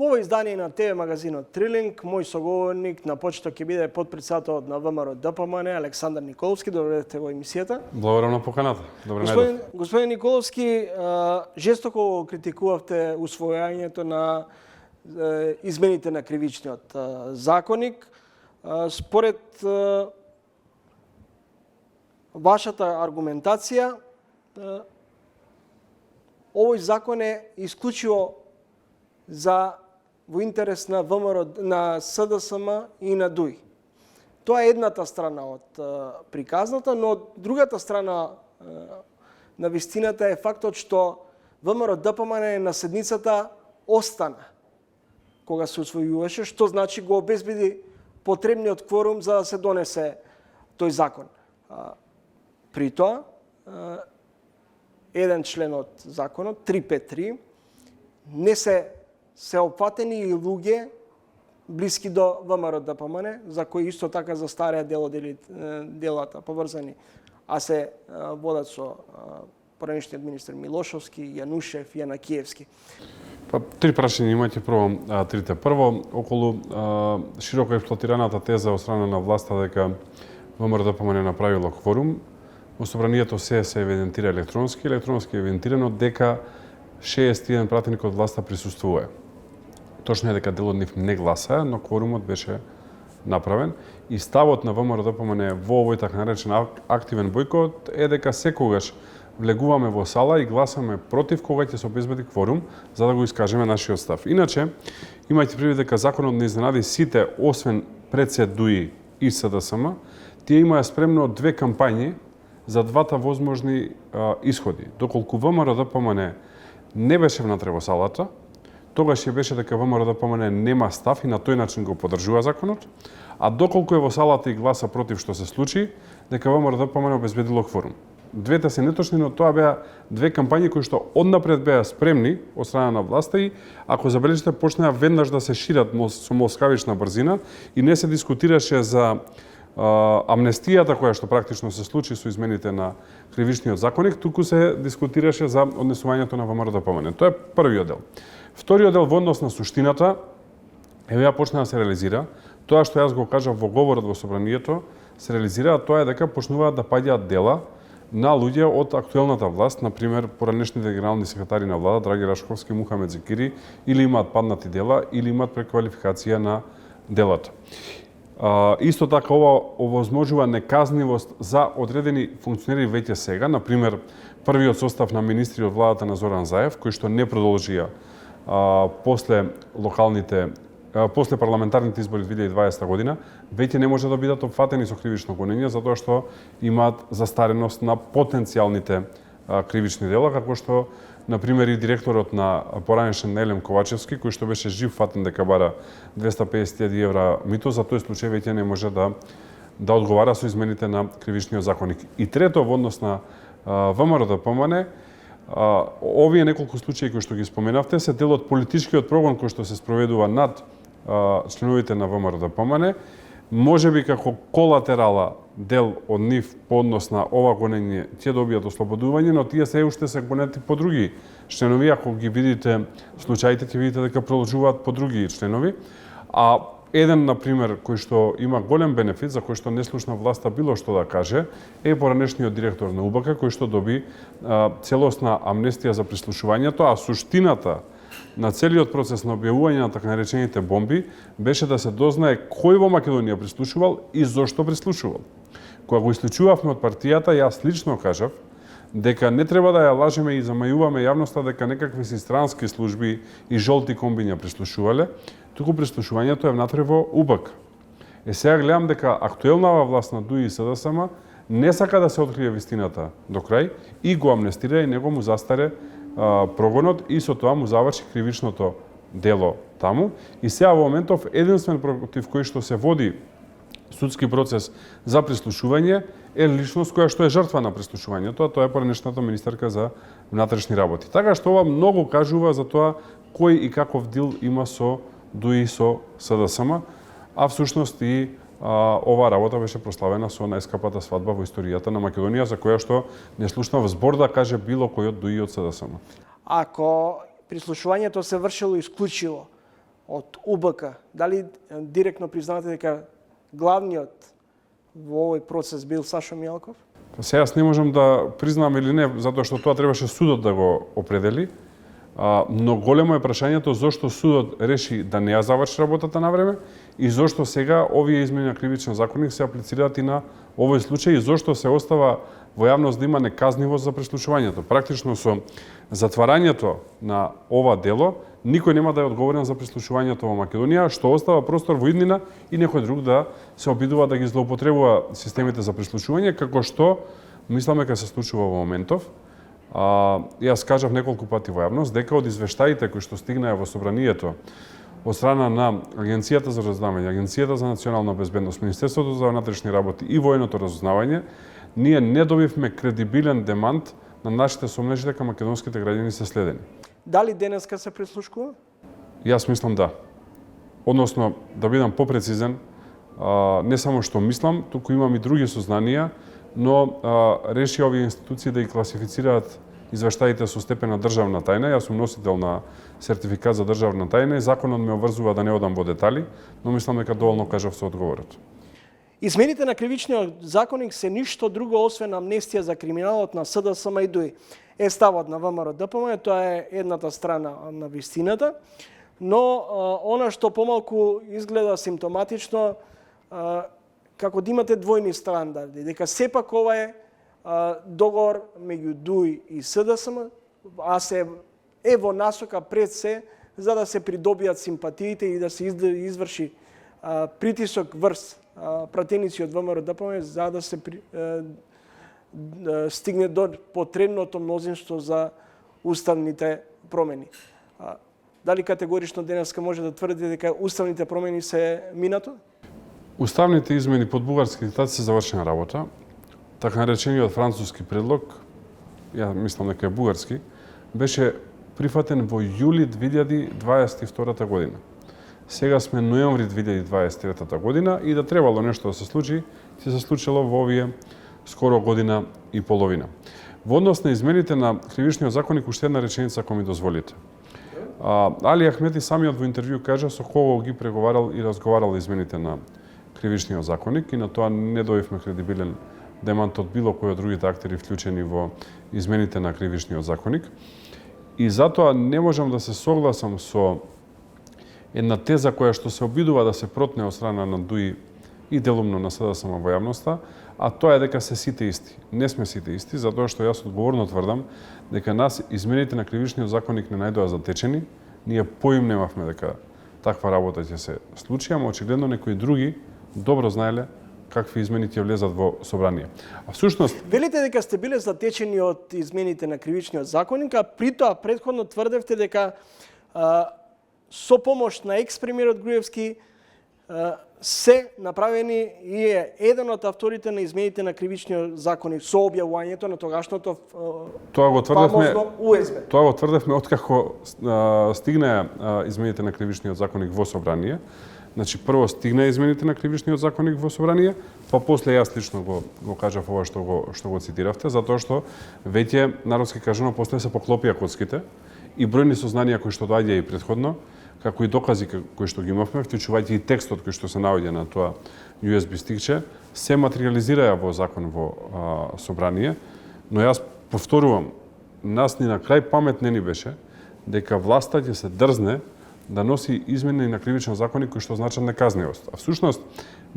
Во ово издание на ТВ магазинот Трилинг, мој соговорник на почеток ќе биде потпредседателот на ВМРО ДПМН Александар Николовски. Добредете во емисијата. Благодарам на поканата. Добре најдов. Господин Николовски, жестоко критикувавте усвојањето на измените на кривичниот законник. Според вашата аргументација, овој закон е исклучиво во интерес на ВМРО, на СДСМ и на ДУИ. Тоа е едната страна од приказната, но другата страна на вистината е фактот што ВМРО ДПМН на седницата остана кога се усвојуваше, што значи го обезбеди потребниот кворум за да се донесе тој закон. При тоа, еден член од законот, 353, не се опфатени и луѓе блиски до ВМРО ДПМН, за кои исто така застараа делата поврзани, а се водат со поранешниот министер Милошовски, Јанушев, Јанакиевски. Три прашања имате, прво трите. Прво, околу широко експлоатираната теза од страна на власта дека ВМРО ДПМН направило кворум. Во собранието се евидентира електронски е евидентирано дека 61 пратеник од власта присуствува. Точно е дека дел од нив не гласаа, но кворумот беше направен и ставот на ВМРО ДПМН во овој така наречен активен бојкот е дека секогаш влегуваме во сала и гласаме против кога ќе се обезбеди кворум за да го искажеме нашиот став. Иначе, имајте предвид дека законот не изненади сите освен председ ДУИ и СДСМ, тие имаа спремно две кампањи за двата возможни исходи. Доколку ВМРО ДПМН не беше внатре во салата, тогаш ќе беше дека ВМРО ДПМН нема став и на тој начин го поддржува законот, а доколку е во салата и гласа против што се случи, дека ВМРО ДПМН обезбедило кворум. Двете се неточни, но тоа беа две кампањи кои што однапред беа спремни од страна на власта и, ако забележите, почнаа веднаш да се шират со москавична брзина и не се дискутираше за амнестијата која што практично се случи со измените на кривичниот законник, туку се дискутираше за однесувањето на ВМРО ДПМН. Тоа е првиот дел. Вториот дел во однос на суштината, ја почна да се реализира. Тоа што јас го кажав во говорот во собранието, се реализира, тоа е дека почнуваат да паѓаат дела на луѓе од актуелната власт, например, поранешните генерални секретари на влада, Драги Рашковски, Мухамед Зекири, или имаат паднати дела, или имаат преквалификација на делата. Исто така ова овозможува неказнивост за одредени функционери веќе сега, например, првиот состав на министри од владата на Зоран Заев, кои што не продолжија после парламентарните избори 2020 година, веќе не може да бидат опфатени со кривично гонење, затоа што имаат застареност на потенцијалните кривични дела, како што, например, и директорот на поранешен Елем Ковачевски, кој што беше жив фатен дека бара 250.000 евра мито, за тој случај веќе не може да одговара со измените на кривичниот законник. И трето, во однос на ВМРО ДПМН, овие неколку случаи кои што ги споменавте се дел од политичкиот прогон кој што се спроведува над членовите на ВМРО ДПМН, можеби како колатерала дел од нив по однос на ова гонење ќе добијат ослободување, но тие се уште се гонети по други членови. Ако ги видите случаите, ќе видите дека продолжуваат по други членови. А еден, например, кој што има голем бенефит, за кој што не слушна власта било што да каже, е поранешниот директор на УБК, кој што доби целосна амнестија за прислушувањето, а суштината на целиот процес на објавување на така наречените бомби беше да се дознае кој во Македонија прислушувал и зошто прислушувал. Кога го исклучувавме од партијата, јас лично кажав дека не треба да ја лажеме и замајуваме јавноста дека некакви си странски служби и жолти комбиња прислушувале, туку прислушувањето е внатре во УБК. Сега гледам дека актуелнава власт на ДУИ и СДСМ не сака да се открие вистината до крај и го амнестира и него му застаре прогонот и со тоа му заврши кривичното дело таму. И сега во моментов единствен против кој што се води судски процес за прислушување е личност која што е жртва на прислушувањето, а тоа е поранешната министерка за внатрешни работи. Така што ова многу кажува за тоа кој и каков дил има со ДУИ и со СДСМ, а всушност и оваа работа беше прославена со најскапата свадба во историјата на Македонија, за која што не слушнав збор да каже било кој од ДУИ од СДСМ. Ако прислушувањето се вршило исклучиво од УБК, дали директно признавате дека главниот во овој процес бил Сашо Мијалков? Па се јас не можам да признам или не, затоа што тоа требаше судот да го определи. Но големо е прашањето зошто судот реши да не ја заврши работата на време и зошто сега овие измени на кривичен законник се аплицираат и на овој случај и зошто се остава во јавност да има неказнивост за преслушувањето. Практично со затварањето на ова дело никој нема да е одговорен за преслушувањето во Македонија, што остава простор во иднина и некој друг да се обидува да ги злоупотребува системите за преслушување, како што мисламе дека се случува во моментов. Јас кажав неколку пати во јавност дека од извештаите кои што стигнаа во собранието од страна на Агенцијата за разузнавање, Агенцијата за национална безбедност, Министерството за внатрешни работи и военото разузнавање, ние не добивме кредибилен демант на нашите сомнежи дека македонските граѓани се следени. Дали денеска се прислушкува? Јас мислам да. Односно, да бидам попрецизен, не само што мислам, туку имам и други сознанија, но реши овие институции да ги класифицираат извештаите со степен на државна тајна. Јас сум носител на сертификат за државна тајна и законот ме обврзува да не одам во детали, но мислам дека доволно кажав со одговорот. Измените на кривичниот законник се ништо друго освен амнестија за криминалот на СДСМ и ДУИ. Е ставот на ВМРО ДПМ, тоа е едната страна на вистината, но она што помалку изгледа симптоматично, како да имате двојни стандарди, дека сепак ова е договор меѓу ДУИ и СДСМ, а се е во насока пред се за да се придобијат симпатиите и да се изврши притисок врз пратеници од ВМРО ДПМ за да се стигне до потребното мнозинство за уставните промени. Дали категорично денеска може да тврдите дека уставните промени се минато? Уставните измени под бугарски диктат се завршена работа. Така наречениот француски предлог, ја мислам дека е бугарски, беше прифатен во јули 2022 година. Сега сме ноември 2023 година и да требало нешто да се случи, се случило во овие скоро година и половина. Во однос на измените на кривичниот законник, уште една реченица ако ми дозволите. Али Ахмети самиот во интервју кажа со кого ги преговарал и разговарал измените на кривичниот законник и на тоа не добивме кредибилен демант од било кој од другите актери вклучени во измените на кривичниот законник. И затоа не можам да се согласам со една теза која што се обидува да се протне од страна на ДУИ и делумно на СДСМ во јавноста, а тоа е дека се сите исти. Не сме сите исти, затоа што јас одговорно тврдам дека нас измените на кривичниот законник не најдоа затечени. Ние поим немавме дека таква работа ќе се случи, ама очигледно некои други добро знаеле какви измени ќе влезат во собрание. А всушност велите дека сте биле затечени од измените на кривичниот законник, а при тоа претходно тврдевте дека со помош на екс-премиерот Груевски се направени и е еден од авторите на измените на кривичниот законник со објавувањето на тогашното фамозно УСБ. Тоа го тврдевме откако стигна измените на кривичниот законник во собрание. Значи прво стигна измените на кривичниот законник во собрание, па после јас лично го кажав ова што го цитиравте, затоа што веќе народски кажано после се поклопија коцките и бројни сознанија кои што доаѓа и претходно, како и докази кои што ги имавме, вклучувајќи и текстот кој што се наоѓа на тоа USB стикче, се материализираа во закон во собрание, но јас повторувам, нас ни на крај памет не ни беше дека власта ќе се дрзне да носи измени на кривичен законник кои што значат неказнивост. А всушност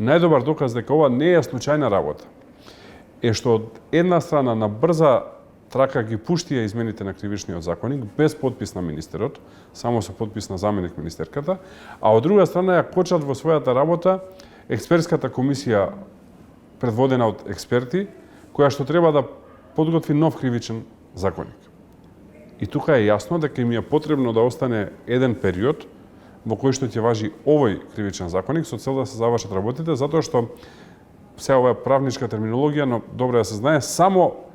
најдобар доказ дека ова не е случајна работа е што од една страна на брза трака ги пуштија измените на кривичниот законник без подпис на министерот, само со подпис на заменик министерката, а од друга страна ја кочат во својата работа експертската комисија предводена од експерти, која што треба да подготви нов кривичен законник. И тука е јасно дека им е потребно да остане еден период во кој што ќе важи овој кривичен законник со цел да се завршат работите, затоа што сега ова е правничка терминологија, но добро да се знае, само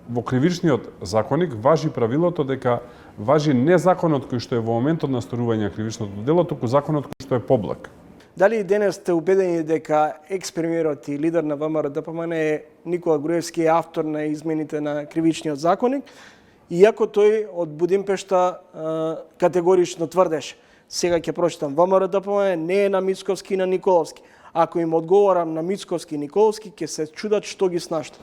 во кривичниот законник важи правилото дека важи не законот кој што е во моментот на сторување на кривичното дело, туку законот кој што е поблак. Дали денес сте убедени дека екс-премиерот и лидер на ВМРО ДПМН Никола Груевски е автор на измените на кривичниот законник, иако тој од Будимпешта категорично тврдеше? Сега ќе прочитам ВМРО-ДПМН не е на Мицковски и на Николовски. Ако им одговорам на Мицковски и Николовски, ќе се чудат што ги снашта.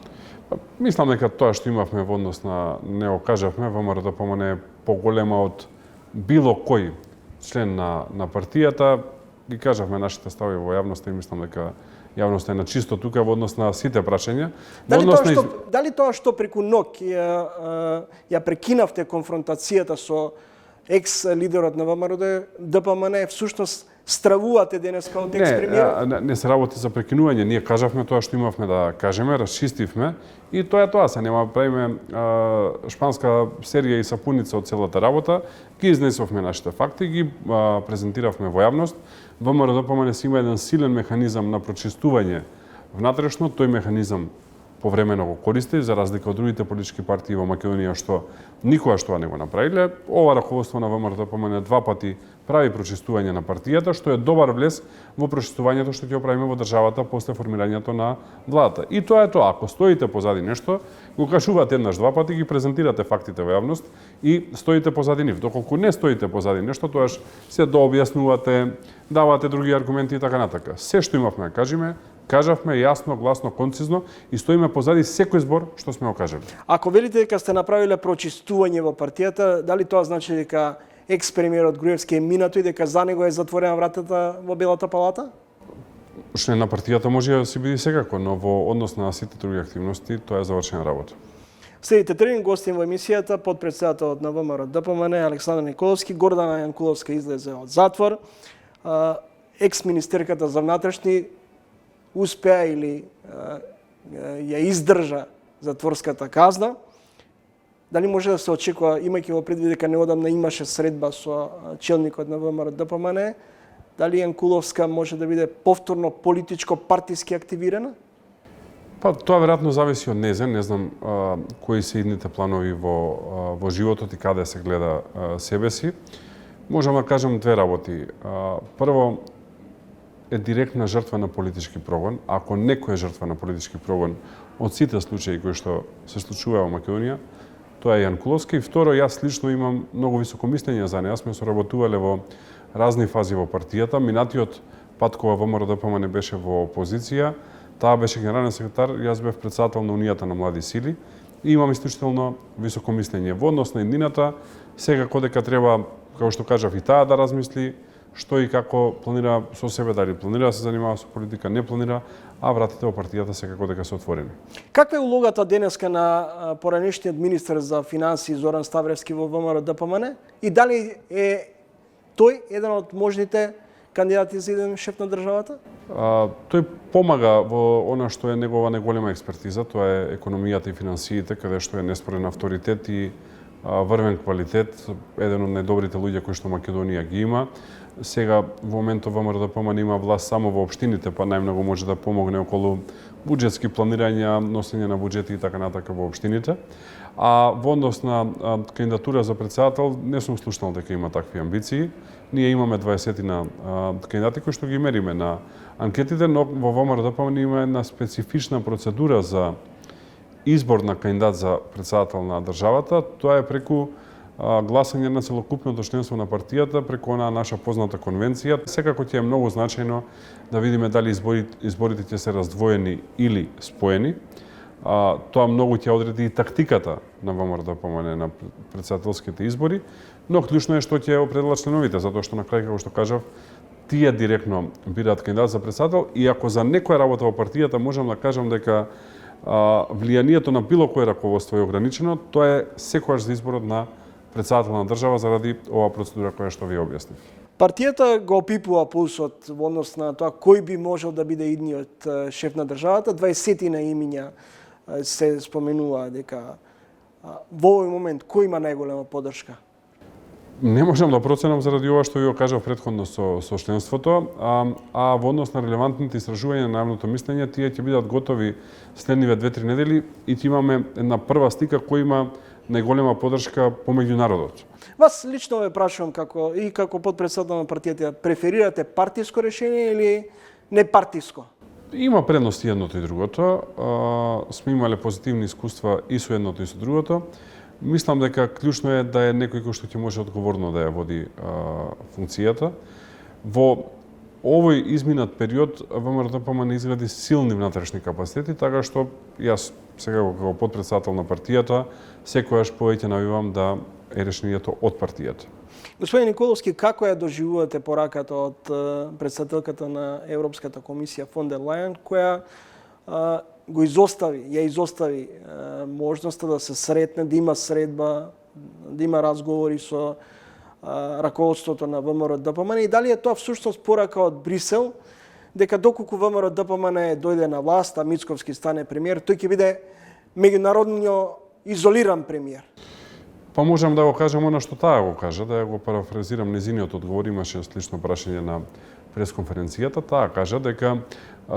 Мислам дека тоа што имавме во однос на не го кажавме, ВМРО-ДПМН е поголема од било кој член на партијата. Ги кажавме нашите стави во јавноста и мислам дека јавноста е на чисто тука во однос на сите прашања. Дали тоа што преку НОК ја прекинавте конфронтацијата со екс-лидерот на ВМРО-ДПМН, всушност стравувате денеска од екс-премиерот? Не се работи за прекинување. Ние кажавме тоа што имавме да кажеме, расчистивме и тоа е тоа. Се нема правиме шпанска серија и сапуница од целата работа. Ги изнесовме нашите факти, ги презентиравме во јавност. ВМРО-ДПМН има еден силен механизам на прочистување внатрешно. Тој механизам повремено го користи, за разлика од другите политички партии во Македонија што никогаш тоа не го направиле. Ова раководство на ВМРО-ДПМН 2 пати прави прочистување на партијата, што е добар влез во прочистувањето што ќе правиме во државата после формирањето на владата. И тоа е тоа. Ако стоите позади нешто, го кажувате еднаш 2 пати, ги презентирате фактите во јавност и стоите позади нив. Доколку не стоите позади нешто, тоаш се дообјаснувате, давате други аргументи и така натака. Се што имавме да кажавме јасно, гласно, концизно и стоиме позади секој збор што сме го кажале. Ако велите дека сте направиле прочистување во партијата, дали тоа значи дека екс-премиерот Груевски е минато и дека за него е затворена вратата во Белата палата? Член на партијата може да си биде секако, но во однос на сите други активности тоа е завршена работа. Следите тренин гостин во емисијата подпредседателот на ВМРО-ДПМН Александар Николовски. Гордана Јанкуловска излезе од затвор. Екс-министерката за внатрешни успеа или ја издржа затворската казна. Дали може да се очекува, имајќи во предвид дека неодамна имаше средба со челникот на ВМРО-ДПМН, дали Јанкуловска може да биде повторно политичко-партиски активирана? Тоа веројатно зависи од незен, не знам кои се идните планови во животот и каде се гледа себе си. Можам да кажам две работи. Прво, е директна жртва на политички прогон. Ако некој е жртва на политички прогон од сите случаи кои што се случува во Македонија, тоа е Јанкуловска. И второ, јас лично имам многу високо мислење за неа. Сме соработувале во разни фази во партијата. Минатиот пат кога ВМРО-ДПМН беше во опозиција, таа беше генерален секретар, јас бев председател на Унијата на млади сили и имам исклучително високо мислење во однос на еднината. Секако дека треба, како што кажав, и таа да размисли што и како планира со себе, дали планира да се занимава со политика, не планира, а вратите во партијата секако дека се отворени. Каква е улогата денеска на поранешниот министер за финансии Зоран Ставревски во ВМРО-ДПМН и дали е тој еден од можните кандидати за еден шеф на државата? Тој помага во она што е негова неголема експертиза, тоа е економијата и финансиите, каде што е неспорен авторитет и врвен квалитет, еден од најдобрите луѓе кои што Македонија ги има. Сега во моментот ВМРО-ДПМН има власт само во општините, па најмногу може да помогне околу буџетски планирања, носење на буџети и така натака во општините. А во однос на кандидатура за председател, не сум слушнал дека има такви амбиции. Ние имаме 20 кандидати кои што ги мериме на анкетите, но во ВМРО-ДПМН има една специфична процедура за избор на кандидат за председател на државата. Тоа е преку гласање на целокупното членство на партијата преку онаа наша позната конвенција. Секако ќе е многу значајно да видиме дали изборите ќе се раздвоени или споени. Тоа многу ќе одреди и тактиката на ВМРО-ДПМН на председателските избори, но клучно е што ќе определат членовите, затоа што на крај, како што кажав, тие директно бираат кандидат за председател и ако за некоја работа во партијата можам да кажам дека влијанието на било кое раководство е ограничено, тоа е секогаш за изборот на председател на држава заради оваа процедура која што ви објаснив. Партијата го опипува пулсот во однос на тоа кој би можел да биде идниот шеф на државата. 20 на имиња се споменува дека во овој момент кој има најголема поддршка? Не можам да проценам заради ова што ви го кажав претходно со членството, а во однос на релевантните истражувања на јавното мислење, тие ќе бидат готови следниве 2-3 недели и ќе имаме една прва слика кој има најголема поддршка помеѓу народот. Вас лично ве прашувам како подпредседател на партијата, преферирате партиско решение или непартиско? Има предности едното и другото. Сме имале позитивни искуства и со едното и со другото. Мислам дека клучно е да е некој кој што ќе може одговорно да ја води функцијата. Во овој изминат период ВМРО-ДПМН изгради силни внатрешни капацитети, така што јас сега како подпредседател на партијата секогаш повеќе навивам да е решението од партијата. Господин Николовски, како ја доживувате пораката од председателката на Европската комисија фон дер Лајен, која ја изостави можноста да се сретне, да има средба, да има разговори со раководството на ВМРО-ДПМН и дали е тоа всушност порака од Брисел, дека доколку ВМРО-ДПМН дојде на власт, а Мицковски стане премиер, тој ќе биде меѓународно изолиран премиер. Па можам да го кажам она што таа го кажа, да ја го парафразирам незиниот одговор, имаше слично прашање на пресконференцијата, таа кажа дека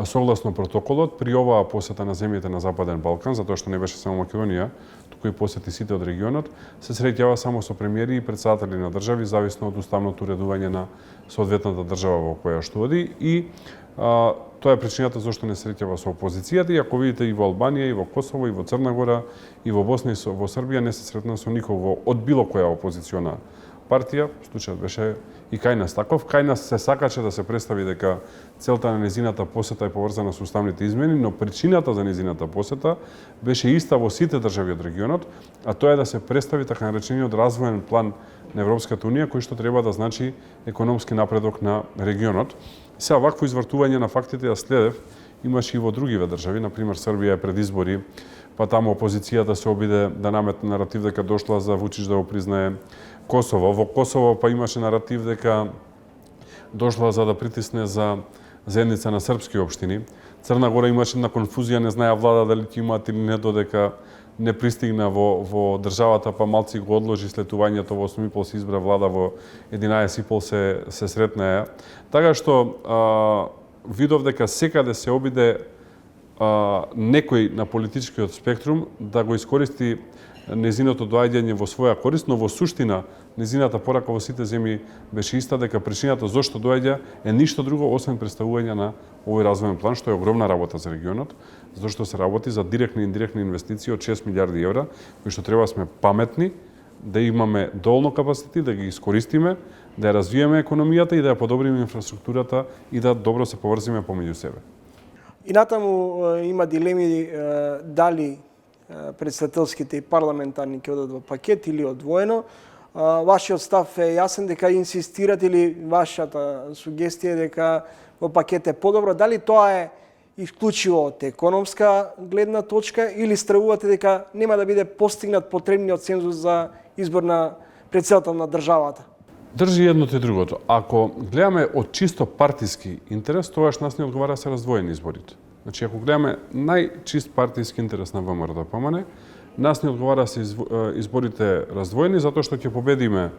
согласно протоколот при оваа посета на земјите на Западен Балкан, затоа што не беше само Македонија, туку и посети сите од регионот, се среќава само со премиери и председатели на држави, зависно од уставното уредување на соодветната држава во која што оди и тоа е причината зашто не среќава со опозицијата и ако видите и во Албанија, и во Косово, и во Црна Гора, и во Босна и во Србија не се сретна со никого од било која опозициона партија, случајот беше и кај нас таков. Кај нас се сакаче да се представи дека целта на незината посета е поврзана со уставните измени, но причината за незината посета беше иста во сите држави од регионот, а тоа е да се представи така наречениот развоен план на Европската унија, кој што треба да значи економски напредок на регионот. Сега вакво извртување на фактите ја следев, имаше и во другиве држави, например Србија е пред избори, па таму опозицијата се обиде да наметне наратив дека дошла за Вучич да го признае Косово. Во Косово па имаше наратив дека дошла за да притисне за заедница на српски општини. Црна Гора имаше една конфузија, не знаја влада дали ќе имаат или не, додека не пристигна во државата, па малци го одложи слетувањето, во 8,5 се избра влада, во 11,5 се сретнаја. Така што видов дека секаде се обиде некој на политичкиот спектрум да го искористи незиното доаѓање во своја корист, но во суштина незината порака во сите земји беше иста, дека причината зошто доаѓа е ништо друго освен представување на овој развоен план, што е огромна работа за регионот, зашто се работи за директни и индиректни инвестиции од 6 милиарди евра, кои што треба сме паметни, да имаме доволно капацитет, да ги искористиме, да ја развиеме економијата и да ја подобриме инфраструктурата и да добро се поврзиме помеѓу себе. И натаму има дилеми дали председателските и парламентарни ќе одат во пакет или одвоено. Вашиот став е јасен дека инсистирате или вашата сугестија дека во пакет е подобро. Дали тоа е исклучиво од економска гледна точка или стравувате дека нема да биде постигнат потребниот цензус за избор на председател на државата? Држи едното и другото. Ако гледаме од чисто партиски интерес, тогаш нас не одговара се раздвоени изборите. Значи, ако гледаме најчист партиски интерес на ВМРО-ДПМН, нас не одговара се изборите раздвоени, затоа што ќе победиме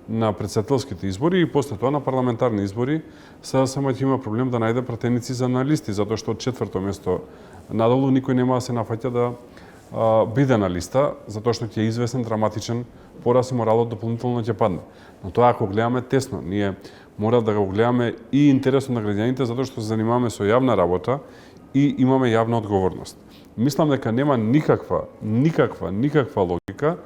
на председателските избори и после тоа на парламентарни избори, СДСМ ќе има проблем да најде пратеници за на листи, затоа што од четврто место надолу никој нема да се нафаќа да биде на листа, затоа што ќе е известен драматичен пораз и моралот дополнително ќе падне. Но тоа ако гледаме тесно, ние мора да го гледаме и интересот на граѓаните, затоа што се занимаваме со јавна работа и имаме јавна одговорност. Мислам дека нема никаква логика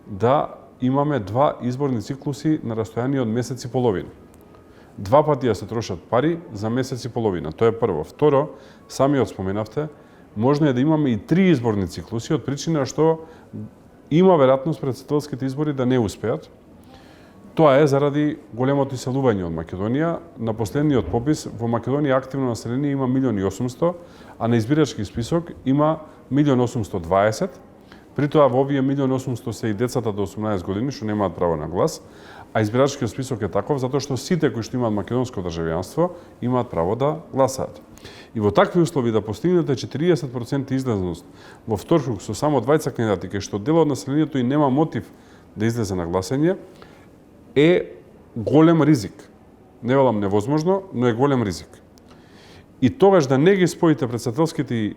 да имаме два изборни циклуси на растојание од месец и половина. Два пати да се трошат пари за месец и половина. Тоа е прво. Второ, самиот споменавте, можно е да имаме и три изборни циклуси од причина што има веројатност председателските избори да не успеат. Тоа е заради големото иселување од Македонија. На последниот попис во Македонија активно население има 1.800.000, а на избирачки список има 1.820.000. При тоа во овие 1.800.000 се и децата до 18 години што немаат право на глас, а избирачкиот список е таков затоа што сите кои што имаат македонско државјанство имаат право да гласаат. И во такви услови да постигнете 40% излезност во втор круг со само двајца кандидати, кај што дел од населението и нема мотив да излезе на гласање, е голем ризик. Не велам невозможно, но е голем ризик. И тогаш да не ги споите председателските и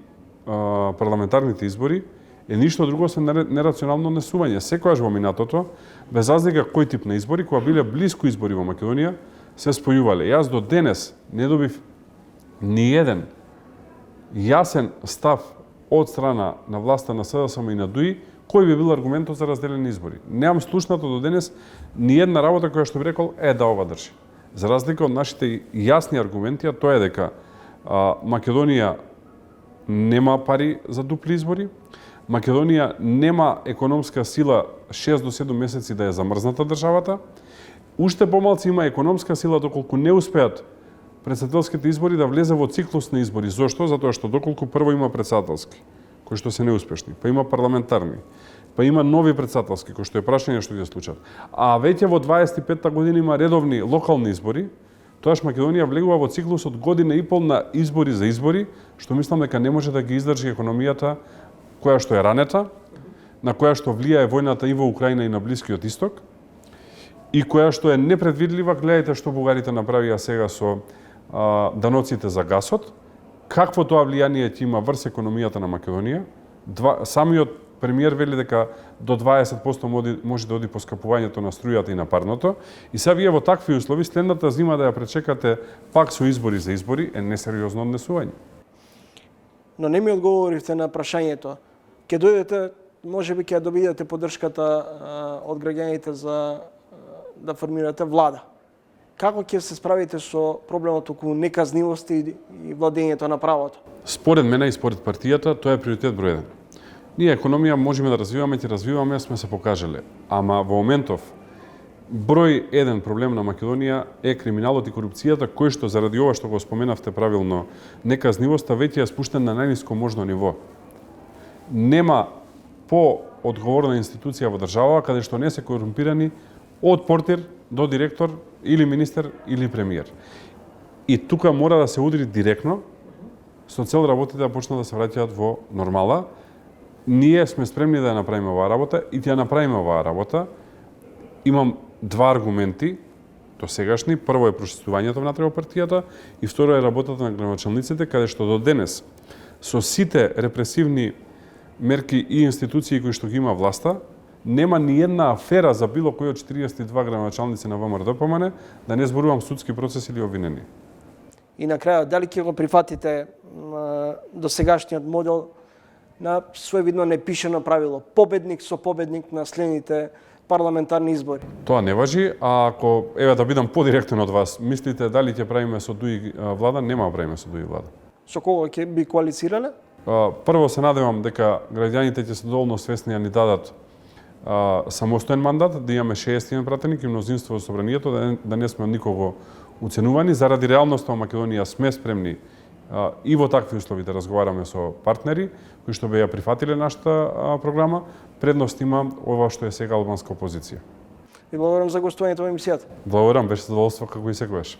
парламентарните избори е ништо друго освен нерационално однесување. Секогаш во минатото, без разлика кој тип на избори, кога биле блиску избори во Македонија, се спојувале. Јас до денес не добив ни еден јасен став од страна на власта на СДСМ и на ДУИ, кој би бил аргументот за разделени избори? Немам слушнато до денес ни една работа која што би рекол да ова држи. За разлика од нашите јасни аргументи, а тоа е дека Македонија нема пари за дупли избори, Македонија нема економска сила 6 до 7 месеци да е замрзната државата, уште помалку има економска сила доколку не успеат претседателските избори да влезе во циклус на избори. Зошто? Затоа што доколку прво има претседателски, кои што се неуспешни, па има парламентарни, па има нови претседателски, кои што е прашање што ќе се случат. А веќе во 25-та година има редовни локални избори, тоаш Македонија влегува во циклус од година и пол на избори за избори, што мислам дека не може да ги издржи економијата која што е ранета, на која што влијае војната и во Украина и на Блискиот Исток, и која што е непредвидлива. Гледајте што бугарите направија сега со даноците за гасот, какво тоа влијание ќе има врз економијата на Македонија. Самиот премиер вели дека до 20% може да оди поскапувањето на струјата и на парното. И сега вие во такви услови следната зима да ја пречекате пак со избори за избори е несериозно однесување. Но не ми одговоривте на прашањето. Ке дојдете, можеби ќе добиете поддршката од граѓаните за да формирате влада. Како ќе се справите со проблемот околу неказнивост и владењето на правото? Според мене и според партијата, тоа е приоритет број 1. Ние економија можеме да развиваме, ќе развиваме, сме се покажале. Ама во моментов број 1 проблем на Македонија е криминалот и корупцијата, кој што заради ова што го споменавте правилно, неказнивоста веќе е спуштен на најниско можно ниво. Нема по-одговорна институција во држава каде што не се корумпирани од портир до директор или министер или премиер. И тука мора да се удри директно со цел работите да почнат да се враќаат во нормала. Ние сме спремни да ја направиме оваа работа и ќе ја направиме оваа работа. Имам два аргументи досегашни. Прво е прошествувањето внатре во партијата и второ е работата на градоначалниците, каде што до денес со сите репресивни мерки и институции кои што ги има власта, нема ни една афера за било кој од 42 градоначалници на ВМРО-ДПМН, да не зборувам судски процес или обвинени. И на крајот, дали ќе го прифатите досегашниот модел на своевидно непишено правило, победник со победник на следните парламентарни избори? Тоа не важи, а ако, да бидам подиректен од вас, мислите дали ќе правиме со ДУИ влада, нема да правиме со ДУИ влада. Со кого ќе би коалицирале? Прво се надевам дека граѓаните ќе се доволно свесни да ни дадат самостоен мандат, да имаме 61 пратеник и мнозинство во собранието, да не сме никого уценувани. Заради реалноста во Македонија сме спремни и во такви услови да разговараме со партнери кои што би ја прифатиле нашата програма. Предност има ова што е сега албанска опозиција. Ви благодарам за гостувањето во емисијата. Благодарам, беше задоволство како и секогаш.